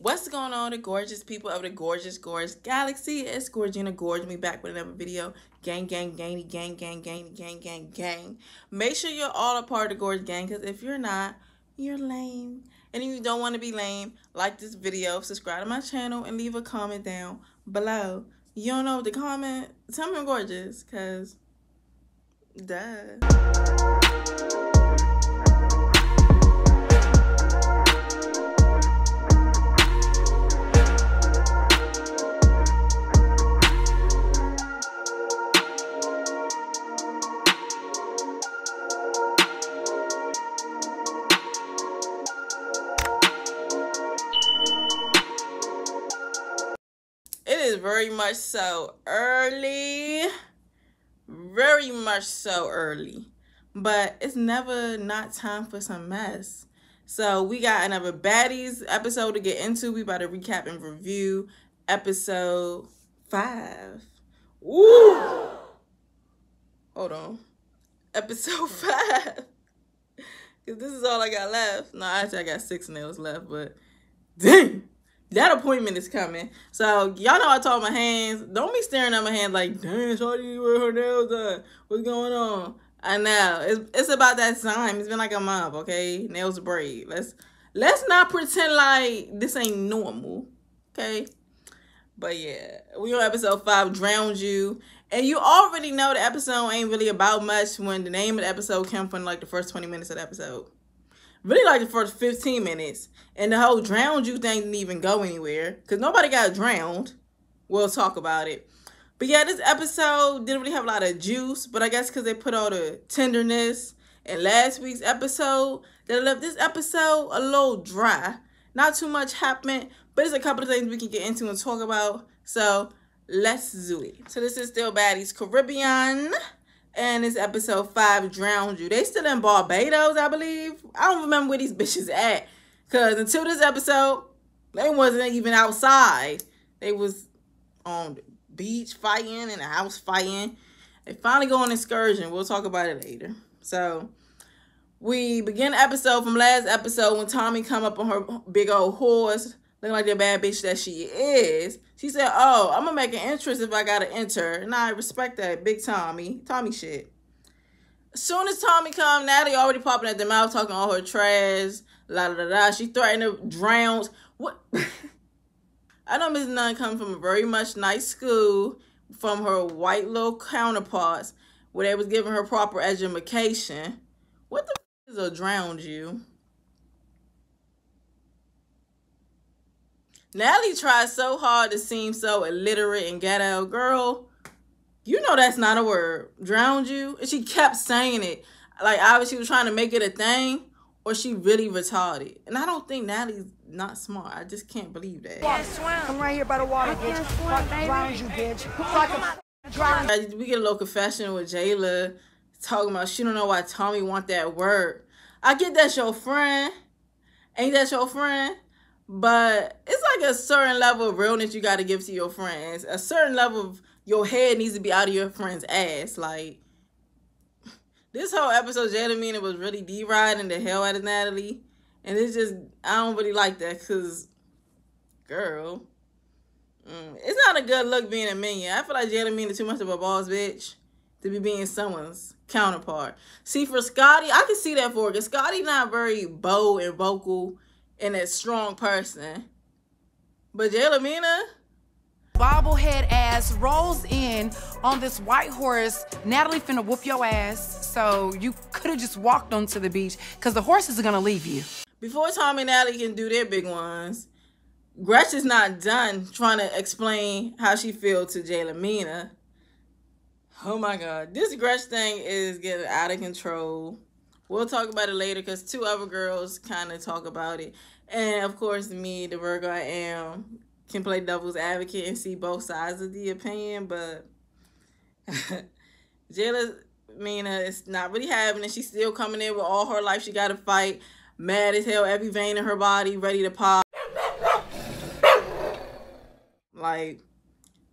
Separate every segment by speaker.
Speaker 1: What's going on, the gorgeous people of the gorgeous galaxy? It's Gorgina Gorge, me back with another video. Gang, gang, gangy, gang, gang, gang, gang, gang, gang. Make sure you're all a part of the Gorge gang, because if you're not, you're lame. And if you don't want to be lame, like this video, subscribe to my channel, and leave a comment down below. You don't know what to comment? Tell me I'm gorgeous, because duh. It is very much so early. Very much so early. But it's never not time for some mess. So we got another Baddies episode to get into. We about to recap and review episode 5. Ooh. Hold on. Episode 5. Because this is all I got left. No, actually I got 6 nails left, but dang. That appointment is coming. So, y'all know I told my hands. Don't be staring at my hands like, dang, shawty, where her nails at? What's going on? I know. It's about that time. It's been like a month, okay? Nails braid. Let's not pretend like this ain't normal, okay? But, yeah. We on episode 5, Drowned You. And you already know the episode ain't really about much when the name of the episode came from, like, the first 20 minutes of the episode. Really like the first 15 minutes. And the whole drowned you thing didn't even go anywhere. Because nobody got drowned. We'll talk about it. But yeah, this episode didn't really have a lot of juice. But I guess because they put all the tenderness in last week's episode, they left this episode a little dry. Not too much happened. But there's a couple of things we can get into and talk about. So let's do it. So this is still Baddies Caribbean. And it's episode 5, Drowned You. They still in Barbados, I believe. I don't remember where these bitches at. Because until this episode, they wasn't even outside. They was on the beach fighting and the house fighting. They finally go on an excursion. We'll talk about it later. So, we begin the episode from last episode when Tommy come up on her big old horse. Looking like the bad bitch that she is. She said, oh, I'm going to make an entrance if I got to enter. And I respect that. Big Tommy. Tommy shit. As soon as Tommy come, Natalie already popping at the mouth, talking all her trash. La la la. She threatened to drown. What? I know Miss Nunn come from a very much nice school from her white little counterparts where they was giving her proper education. What the f is a drowned you? Natalie tried so hard to seem so illiterate and ghetto. Girl, you know that's not a word. Drowned you? And she kept saying it. Like, obviously she was trying to make it a thing, or she really retarded. And I don't think Natalie's not smart. I just can't believe that.
Speaker 2: Come right here by the water, bitch. Drown you, bitch.
Speaker 1: We get a little confession with Jayla talking about she don't know why Tommy want that word. I get that's your friend. Ain't that your friend? But it's like a certain level of realness you got to give to your friends. A certain level of your head needs to be out of your friend's ass. Like, this whole episode, Jada was really D-riding the hell out of Natalie. And it's just, I don't really like that because, girl, it's not a good look being a minion. I feel like Jada is too much of a boss bitch to be being someone's counterpart. See, for Scotty, I can see that for her because Scotty not very bold and vocal and a strong person. But Jalamina,
Speaker 2: bobblehead ass rolls in on this white horse. Natalie finna whoop your ass. So you could have just walked onto the beach because the horses are gonna leave you.
Speaker 1: Before Tommy and Natalie can do their big ones, Gretchen's not done trying to explain how she feels to Jalamina. Oh my God, this Gretchen thing is getting out of control. We'll talk about it later because 2 other girls kind of talk about it. And, of course, me, the Virgo I am, can play devil's advocate and see both sides of the opinion. But Jalamina is not really having it. She's still coming in with all her life. She got to fight. Mad as hell. Every vein in her body ready to pop. Like,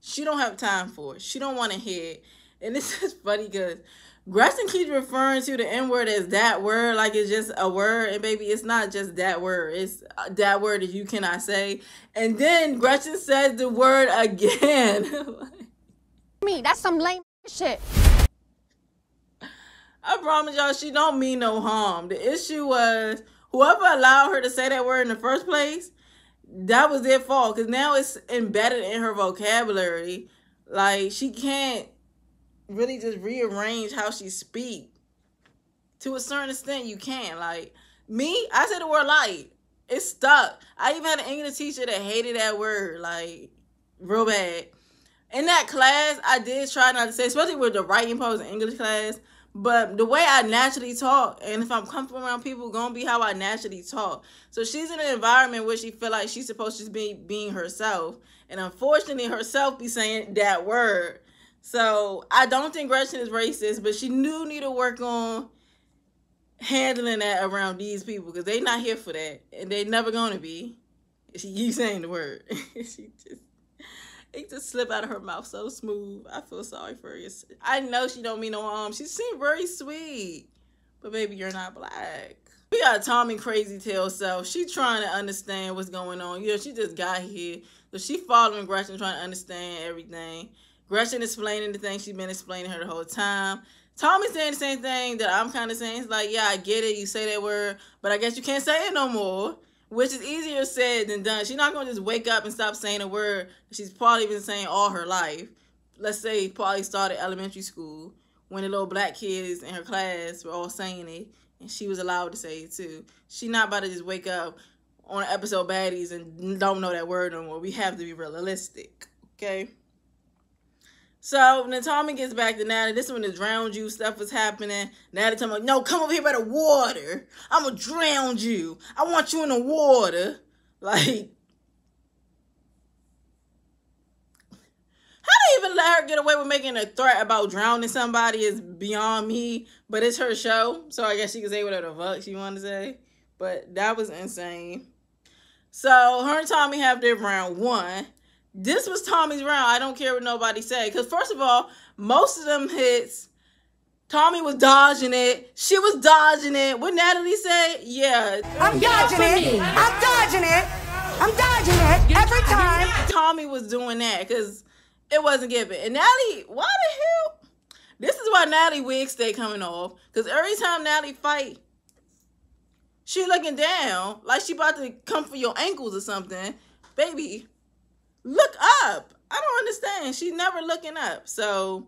Speaker 1: she don't have time for it. She don't want to hear it. And this is funny because Gretchen keeps referring to the N-word as that word, like it's just a word. And baby, it's not just that word. It's that word that you cannot say. And then Gretchen says the word again.
Speaker 3: Me, that's some lame shit.
Speaker 1: I promise y'all, she don't mean no harm. The issue was whoever allowed her to say that word in the first place, that was their fault. Because now it's embedded in her vocabulary. Like, she can't really just rearrange how she speak. To a certain extent, you can. Like, me, I said the word light. It stuck. I even had an English teacher that hated that word, like, real bad. In that class, I did try not to say, especially with the writing part in English class, but the way I naturally talk, and if I'm comfortable around people, gonna be how I naturally talk. So she's in an environment where she feel like she's supposed to be being herself, and unfortunately, herself be saying that word. So I don't think Gretchen is racist, but she do need to work on handling that around these people, because they not here for that, and they never gonna be. You saying the word. It just slipped out of her mouth so smooth. I feel sorry for her. I know she don't mean no harm. She seemed very sweet. But baby, you're not black. We got Tommy crazy tail self. She trying to understand what's going on. You know, she just got here. So she following Gretchen, trying to understand everything. Gretchen explaining the thing she's been explaining her the whole time. Tommy saying the same thing that I'm kind of saying. It's like, yeah, I get it. You say that word, but I guess you can't say it no more. Which is easier said than done. She's not going to just wake up and stop saying a word she's probably been saying all her life. Let's say probably started elementary school when the little black kids in her class were all saying it, and she was allowed to say it too. She's not about to just wake up on an episode of Baddies and don't know that word no more. We have to be realistic, okay? So when Tommy gets back to Natalie, this is when the drown you stuff was happening. Natalie telling me, no, come over here by the water. I'm going to drown you. I want you in the water. Like, how they even let her get away with making a threat about drowning somebody is beyond me. But it's her show, so I guess she can say whatever the fuck she wanted to say. But that was insane. So her and Tommy have their round one. This was Tommy's round. I don't care what nobody say. Because first of all, most of them hits, Tommy was dodging it. She was dodging it. What Natalie say? Yeah.
Speaker 4: I'm dodging it. I'm dodging it. I'm dodging it every time.
Speaker 1: Tommy was doing that because it wasn't given. And Natalie, why the hell? This is why Natalie wigs stay coming off. Because every time Natalie fight, she looking down like she about to come for your ankles or something. Baby, look up. I don't understand. She's never looking up. So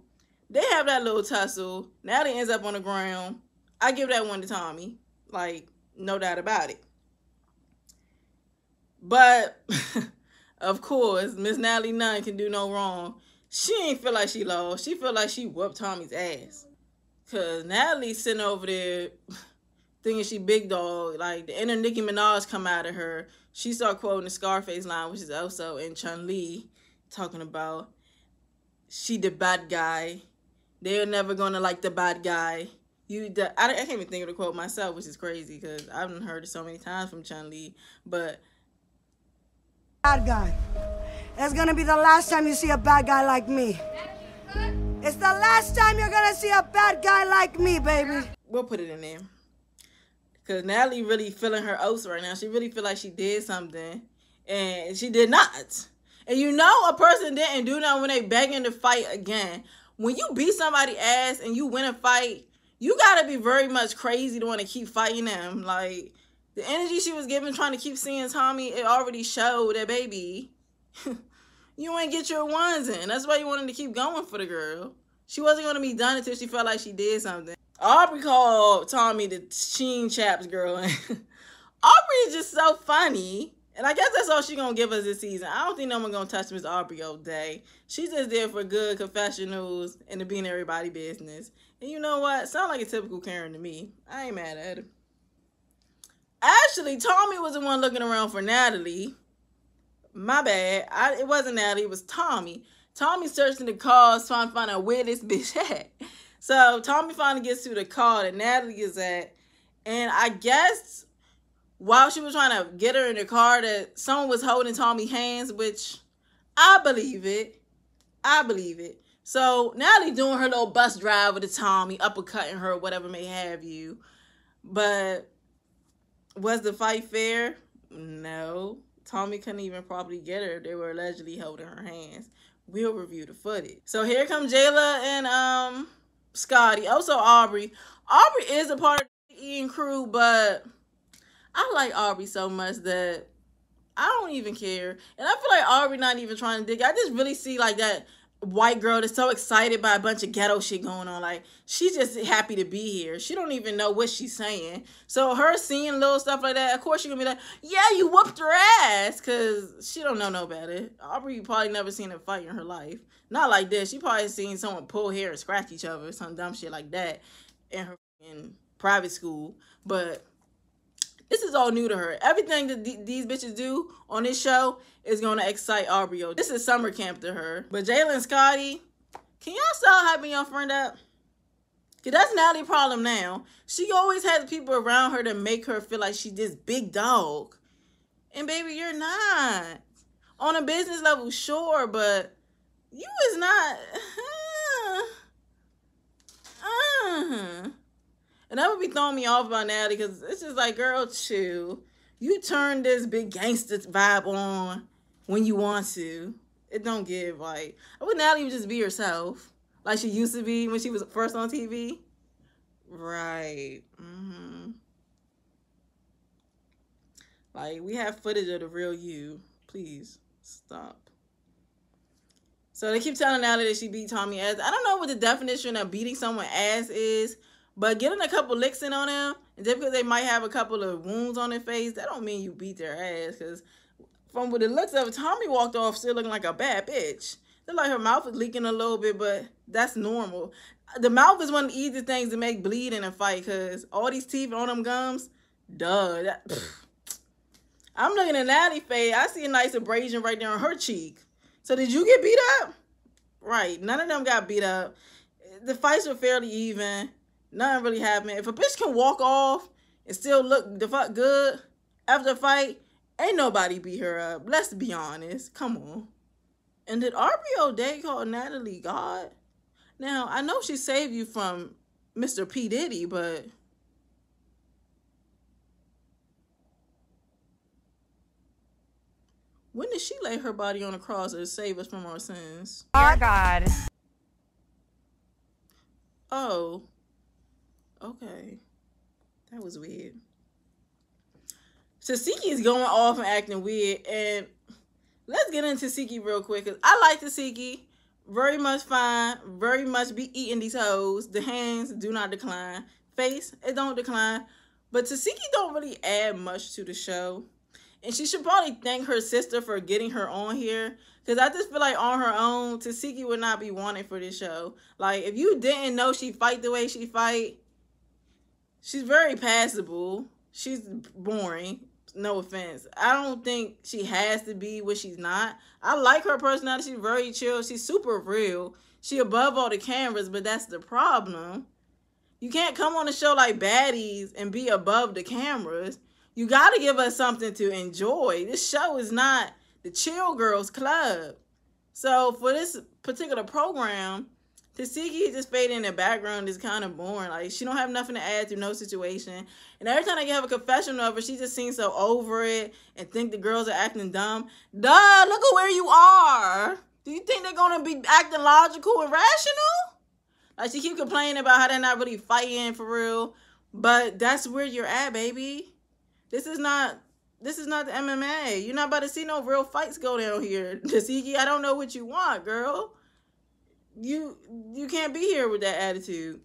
Speaker 1: they have that little tussle. Natalie ends up on the ground. I give that one to Tommy. Like, no doubt about it. But, of course, Miss Natalie Nunn can do no wrong. She ain't feel like she lost. She feel like she whooped Tommy's ass. Because Natalie's sitting over there thinking she big dog. Like, the inner Nicki Minaj come out of her. She started quoting the Scarface line, which is also in Chun-Li, talking about she the bad guy. They're never gonna like the bad guy. I can't even think of the quote myself, which is crazy because I've heard it so many times from Chun-Li. But
Speaker 4: bad guy. It's gonna be the last time you see a bad guy like me. It's the last time you're gonna see a bad guy like me, baby.
Speaker 1: We'll put it in there. Because Natalie really feeling her oats right now. She really feel like she did something. And she did not. And you know a person didn't do nothing when they begging to fight again. When you beat somebody's ass and you win a fight, you got to be very much crazy to want to keep fighting them. Like, the energy she was giving trying to keep seeing Tommy, it already showed that, baby, you ain't get your ones in. That's why you wanted to keep going for the girl. She wasn't going to be done until she felt like she did something. Aubrey called Tommy the Sheen Chaps girl. Aubrey is just so funny. And I guess that's all she's going to give us this season. I don't think no one going to touch Miss Aubrey all day. She's just there for good confessionals and to be in everybody's business. And you know what? Sound like a typical Karen to me. I ain't mad at her. Actually, Tommy was the one looking around for Natalie. My bad. It wasn't Natalie. It was Tommy. Tommy searching the cars trying to find out where this bitch at. So Tommy finally gets to the car that Natalie is at. And I guess while she was trying to get her in the car, that someone was holding Tommy's hands, which I believe it. I believe it. So Natalie doing her little bus drive with the Tommy, uppercutting her, whatever may have you. But was the fight fair? No. Tommy couldn't even properly get her. They were allegedly holding her hands. We'll review the footage. So here come Jayla and Scotty. Also Aubrey. Aubrey is a part of the Ian crew, but I like Aubrey so much that I don't even care. And I feel like Aubrey not even trying to dig. I just really see like that white girl that's so excited by a bunch of ghetto shit going on. Like, she's just happy to be here. She don't even know what she's saying. So her seeing little stuff like that, of course she gonna be like, yeah, you whooped her ass, because she don't know no better. Aubrey probably never seen a fight in her life. Not like this. She probably seen someone pull hair and scratch each other, some dumb shit like that in her private school. But this is all new to her. Everything that these bitches do on this show is going to excite Aubrey. This is summer camp to her. But Jayla and Scotty, can y'all stop hyping your friend up? Because that's Natalie's problem now. She always has people around her to make her feel like she's this big dog. And baby, you're not. On a business level, sure, but you is not. And that would be throwing me off about Natalie, because it's just like, girl, chill. You turn this big gangster vibe on when you want to. It don't give, like, I would Natalie just be herself, like she used to be when she was first on TV. Right. Like, we have footage of the real you. Please stop. So they keep telling Natalie that she beat Tommy ass. I don't know what the definition of beating someone ass is, but getting a couple licks in on them, and just because they might have a couple of wounds on their face, that don't mean you beat their ass. Because from what it looks of, Tommy walked off still looking like a bad bitch. Looked like her mouth was leaking a little bit, but that's normal. The mouth is one of the easiest things to make bleed in a fight, because all these teeth on them gums, duh. I'm looking at Natalie's face. I see a nice abrasion right there on her cheek. So did you get beat up? Right. None of them got beat up. The fights were fairly even. Nothing really happened. If a bitch can walk off and still look the fuck good after a fight, ain't nobody beat her up. Let's be honest. Come on. And did Aubrey O'Day call Natalie God? Now, I know she saved you from Mr. P. Diddy, but when did she lay her body on the cross to save us from our sins?
Speaker 2: Our God.
Speaker 1: Oh. Okay. That was weird. Tasiki is going off and acting weird. And let's get into Tasiki real quick. Cause I like Tasiki. Very much fine. Very much be eating these hoes. The hands do not decline. Face, it don't decline. But Tasiki don't really add much to the show. And she should probably thank her sister for getting her on here. Because I just feel like on her own, Tasiki would not be wanted for this show. Like, if you didn't know she fight the way she fight, she's very passable. She's boring. No offense. I don't think she has to be what she's not. I like her personality. She's very chill. She's super real. She above all the cameras, but that's the problem. You can't come on a show like Baddies and be above the cameras. You got to give us something to enjoy. This show is not the Chill Girls Club. So for this particular program, Tasiki just fading in the background is kind of boring. Like, she don't have nothing to add to no situation. And every time I have a confession of her, she just seems so over it and think the girls are acting dumb. Duh, look at where you are. Do you think they're going to be acting logical and rational? Like, she keep complaining about how they're not really fighting for real. But that's where you're at, baby. This is not the MMA. You're not about to see no real fights go down here. Tasiki, I don't know what you want, girl. You can't be here with that attitude.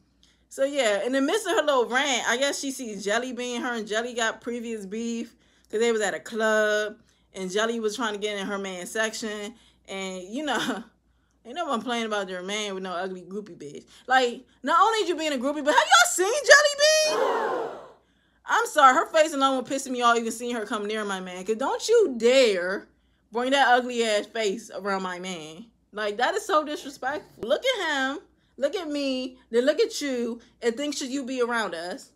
Speaker 1: So yeah, in the midst of her little rant, I guess she sees Jelly being her, and Jelly got previous beef because they was at a club and Jelly was trying to get in her man's section. And you know, ain't no one playing about their man with no ugly groupie bitch. Like, not only you being a groupie, but have y'all seen Jelly Bean? I'm sorry, her face alone will piss me off even seeing her come near my man. Cause don't you dare bring that ugly ass face around my man. Like, that is so disrespectful. Look at him, look at me, then look at you, and think should you be around us?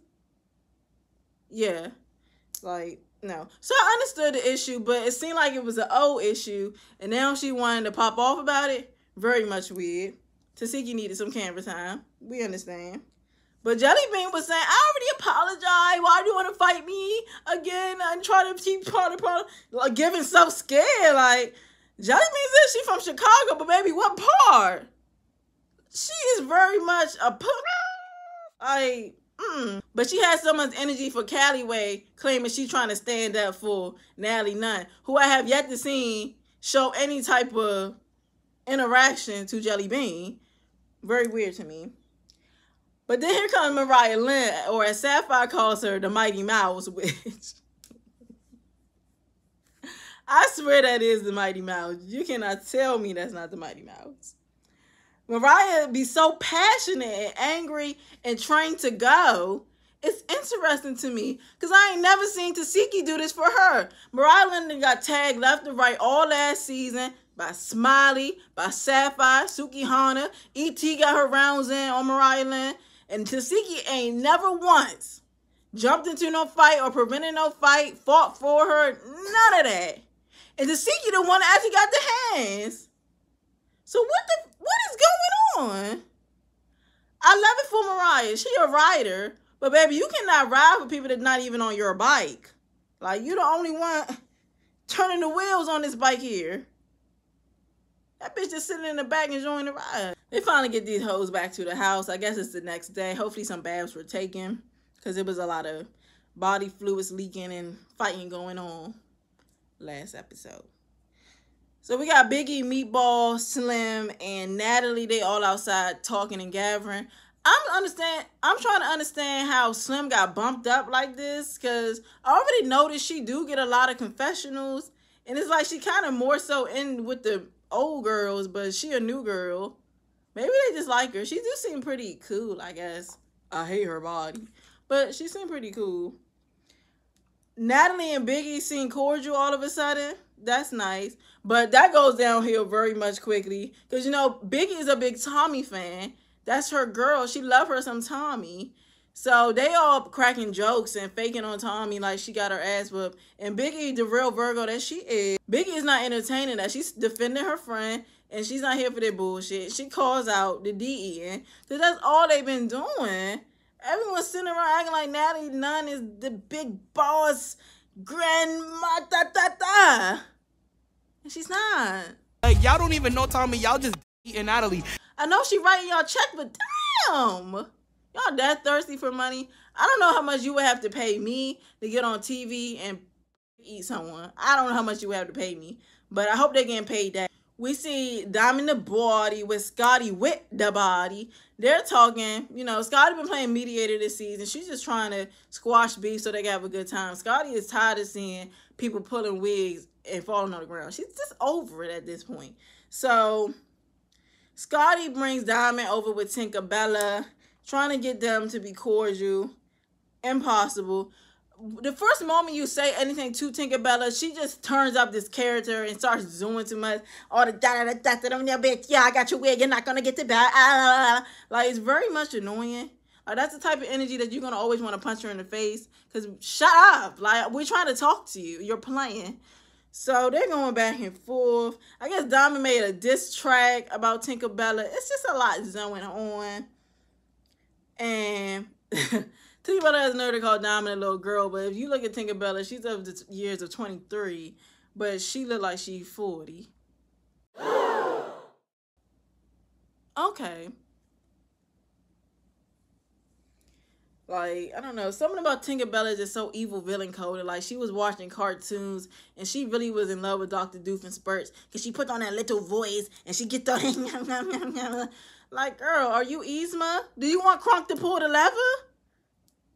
Speaker 1: Yeah. Like, no. So I understood the issue, but it seemed like it was an old issue, and now she wanted to pop off about it. Very much weird. Tasiki needed some camera time. We understand. But Jelly Bean was saying, I already apologize. Why do you want to fight me again? I'm trying to keep like, giving so scared. Like, Jelly Bean says she from Chicago, but baby, what part? She is very much a But she has so much energy for Callaway, claiming she's trying to stand up for Natalie Nunn, who I have yet to see show any type of interaction to Jelly Bean. Very weird to me. But then here comes Mariah Lynn, or as Sapphire calls her, the Mighty Mouse Witch. I swear that is the Mighty Mouse. You cannot tell me that's not the Mighty Mouse. Mariah be so passionate and angry and trained to go. It's interesting to me because I ain't never seen Tasiki do this for her. Mariah Lynn got tagged left and right all last season by Smiley, by Sapphire, Suki Hana. E.T. got her rounds in on Mariah Lynn. And Tasiki ain't never once jumped into no fight or prevented no fight, fought for her, none of that. And Tasiki the one that actually got the hands. So what is going on? I love it for Mariah. She a rider. But baby, you cannot ride with people that's not even on your bike. Like, you the only one turning the wheels on this bike here. That bitch just sitting in the back enjoying the ride. They finally get these hoes back to the house. I guess it's the next day. Hopefully some babs were taken because there was a lot of body fluids leaking and fighting going on last episode. So we got Biggie, Meatball, Slim, and Natalie. They all outside talking and gathering. I'm trying to understand how Slim got bumped up like this because I already noticed she do get a lot of confessionals. And it's like she kind of more so in with the old girls, but she a new girl. Maybe they just like her. She do seem pretty cool, I guess. I hate her body, but she seemed pretty cool. Natalie and Biggie seem cordial all of a sudden. That's nice. But that goes downhill very much quickly. Because, you know, Biggie is a big Tommy fan. That's her girl. She love her some Tommy. So they all cracking jokes and faking on Tommy like she got her ass whooped. And Biggie, the real Virgo that she is, Biggie is not entertaining that. She's defending her friend. And she's not here for that bullshit. She calls out the DEN. Because that's all they've been doing. Everyone's sitting around acting like Natalie Nunn is the big boss grandma and she's not.
Speaker 5: Like, y'all don't even know Tommy. Y'all just eating Natalie.
Speaker 1: I know she writing y'all check, but damn. Y'all that thirsty for money. I don't know how much you would have to pay me to get on TV and eat someone. I don't know how much you would have to pay me. But I hope they're getting paid that. We see Diamond the Body with Scotty with the Body. They're talking, you know, Scotty been playing mediator this season. She's just trying to squash beef so they can have a good time. Scotty is tired of seeing people pulling wigs and falling on the ground. She's just over it at this point. So Scotty brings Diamond over with Tinkerbella, trying to get them to be cordial. Impossible. The first moment you say anything to Tinkerbella, she just turns up this character and starts zooming too much. All the da-da-da-da-da on your bitch. Yeah, I got your wig. You're not going to get the back. Like, it's very much annoying. Like, that's the type of energy that you're going to always want to punch her in the face. Because shut up. Like, we're trying to talk to you. You're playing. So they're going back and forth. I guess Diamond made a diss track about Tinkerbella. It's just a lot going on. And Tinkerbella has nerve to call Diamond a little girl, but if you look at Tinkerbella, she's of the years of 23, but she look like she's 40. Okay. Like, I don't know. Something about Tinkerbella is just so evil villain coded. Like, she was watching cartoons, and she really was in love with Dr. Doofenshmirtz, because she put on that little voice, and she get the... Like, girl, are you Yzma? Do you want Kronk to pull the lever?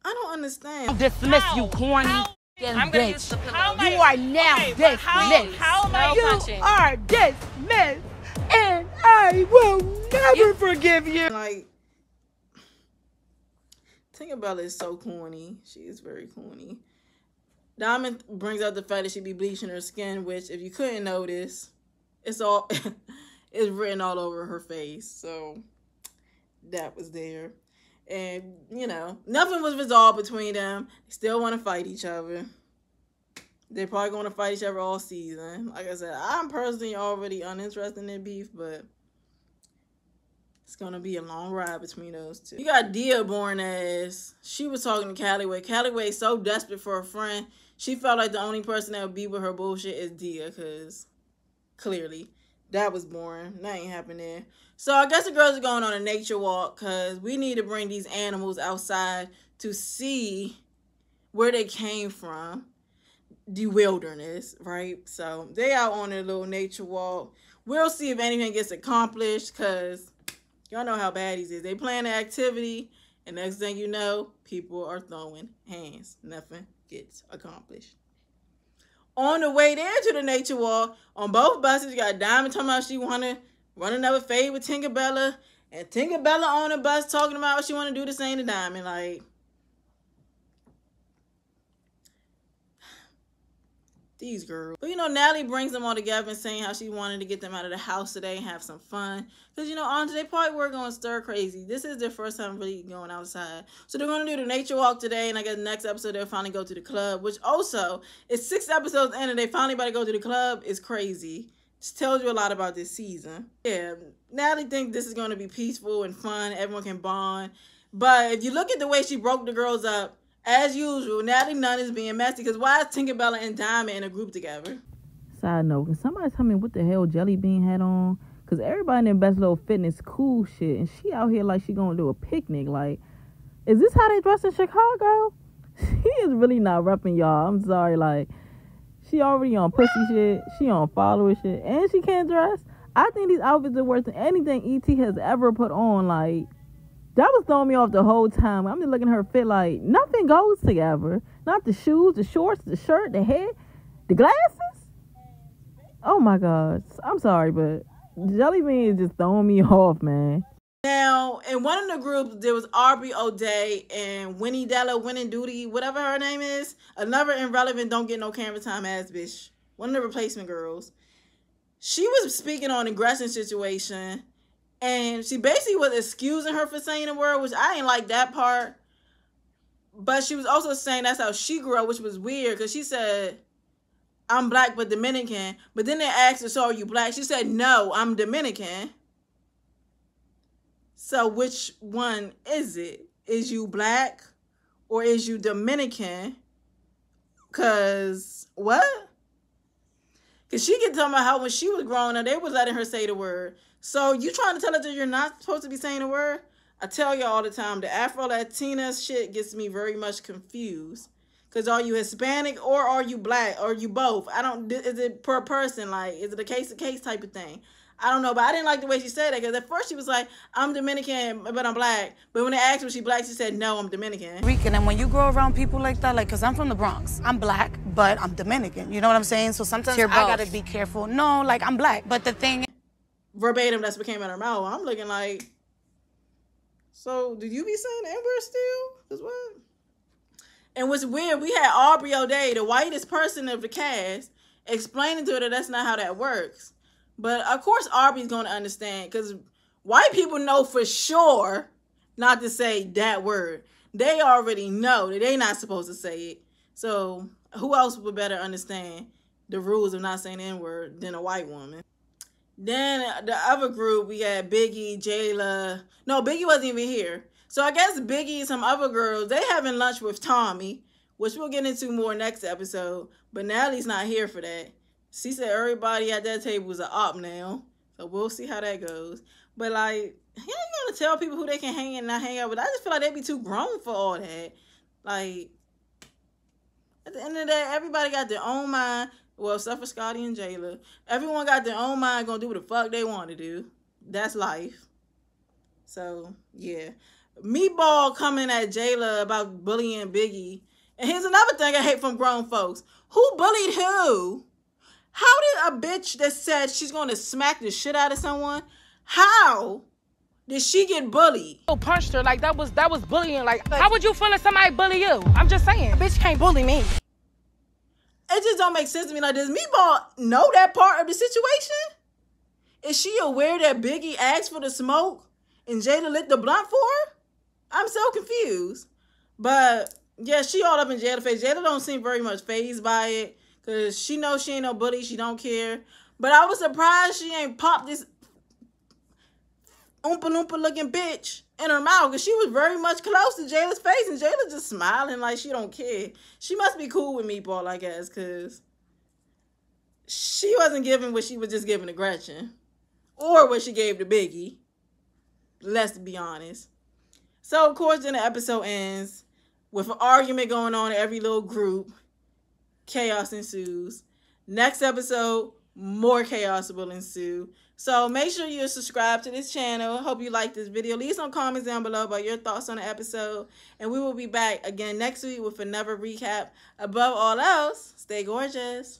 Speaker 1: I don't understand.
Speaker 6: Dismiss you, corny
Speaker 7: I'm gonna use the pillow.
Speaker 6: You are now dismissed.
Speaker 7: How am I punching?
Speaker 6: You are dismissed, and I will never forgive you.
Speaker 1: Like, Tinkerbella is so corny. She is very corny. Diamond brings out the fact that she be bleaching her skin, which, if you couldn't notice, it's all it's written all over her face. So that was there. And, you know, nothing was resolved between them. They still want to fight each other. They're probably going to fight each other all season. Like I said, I'm personally already uninterested in beef, but It's gonna be a long ride between those two. You got Dia boring ass. She was talking to Callaway. Callaway so desperate for a friend. She felt like the only person that would be with her bullshit is Dia, because clearly that was boring. That ain't happening. So I guess the girls are going on a nature walk because we need to bring these animals outside to see where they came from. The wilderness, right? So they out on a little nature walk. We'll see if anything gets accomplished because y'all know how baddies is. They plan the activity, and next thing you know, people are throwing hands. Nothing gets accomplished. On the way there to the nature walk, on both buses, you got Diamond talking about she want to run another fade with Tinkerbella, and Tinkerbella on the bus talking about what she want to do the same to Diamond. Like, these girls. But, you know, Natalie brings them all together and saying how she wanted to get them out of the house today and have some fun. Because, you know, honestly, they probably were going stir crazy. This is their first time really going outside. So they're going to do the nature walk today. And I guess the next episode, they'll finally go to the club. Which also, it's 6 episodes in and they finally about to go to the club. It's crazy. Just tells you a lot about this season. Yeah, Natalie thinks this is going to be peaceful and fun. Everyone can bond. But if you look at the way she broke the girls up, as usual, Natalie Nunn is being messy because why is Tinkerbella and Diamond in a group together?
Speaker 8: Side note, can somebody tell me what the hell Jelly Bean had on? Because everybody in their best little fitness cool shit, and she out here like she going to do a picnic. Like, is this how they dress in Chicago? She is really not repping y'all. I'm sorry. Like, she already on pussy shit. She on follower shit. And she can't dress. I think these outfits are worse than anything E.T. has ever put on. Like, that was throwing me off the whole time. I'm just looking at her fit like nothing goes together. Not the shoes, the shorts, the shirt, the hair, the glasses. Oh my God. I'm sorry, but Jelly Bean is just throwing me off, man.
Speaker 1: Now, in one of the groups, there was Aubrey O'Day and Winnie Della, Winnie Duty, whatever her name is. Another irrelevant, don't get no camera time ass bitch. One of the replacement girls. She was speaking on the aggression situation. And she basically was excusing her for saying the word, which I didn't like that part. But she was also saying that's how she grew up, which was weird. Because she said, I'm black but Dominican. But then they asked her, so are you black? She said, no, I'm Dominican. So which one is it? Is you black or is you Dominican? Because what? Because she kept talking about how when she was growing up, they was letting her say the word. So you trying to tell us that you're not supposed to be saying a word? I tell you all the time, the Afro-Latina shit gets me very much confused. Because are you Hispanic or are you black? Or are you both? I don't, is it per person? Like, is it a case-to-case type of thing? I don't know, but I didn't like the way she said it. Because at first she was like, I'm Dominican, but I'm black. But when they asked her if she black, she said, no, I'm Dominican.
Speaker 2: Rican, and when you grow around people like that, like, because I'm from the Bronx. I'm black, but I'm Dominican. You know what I'm saying? So sometimes I got to be careful. No, like, I'm black. But the thing
Speaker 1: verbatim, that's what came out of her mouth. I'm looking like, so do you be saying the N-word still? Cause what? And what's weird, we had Aubrey O'Day, the whitest person of the cast, explaining to her that that's not how that works. But of course Aubrey's gonna understand, because white people know for sure not to say that word. They already know that they're not supposed to say it. So who else would better understand the rules of not saying the N-word than a white woman? Then the other group, we had Biggie, Jayla. No, Biggie wasn't even here. So I guess Biggie and some other girls, they having lunch with Tommy, which we'll get into more next episode. But Natalie's not here for that. She said everybody at that table is an op now. So we'll see how that goes. But like, he ain't gonna tell people who they can hang and not hang out with. I just feel like they'd be too grown for all that. Like, at the end of the day, everybody got their own mind. Well, except for Scotty and Jayla. Everyone got their own mind, gonna do what the fuck they want to do. That's life. So, yeah. Meatball coming at Jayla about bullying Biggie. And here's another thing I hate from grown folks. Who bullied who? How did a bitch that said she's gonna smack the shit out of someone, how did she get bullied?
Speaker 7: Punched her, like that was bullying. Like, how would you feel if somebody bully you? I'm just saying, bitch can't bully me.
Speaker 1: It just don't make sense to me. Like, does Meatball know that part of the situation? Is she aware that Biggie asked for the smoke and Jada lit the blunt for her? I'm so confused. But, yeah, she all up in Jada's face. Jada don't seem very much fazed by it because she knows she ain't no bully. She don't care. But I was surprised she ain't popped this Oompa Loompa looking bitch in her mouth, because she was very much close to Jayla's face, and Jayla just smiling like she don't care. She must be cool with Meatball, I guess, because she wasn't giving what she was just giving to Gretchen, or what she gave to Biggie. Let's be honest. So, of course, then the episode ends with an argument going on in every little group. Chaos ensues. Next episode, more chaos will ensue. So make sure you're subscribed to this channel. Hope you like this video. Leave some comments down below about your thoughts on the episode. And we will be back again next week with another recap. Above all else, stay gorgeous.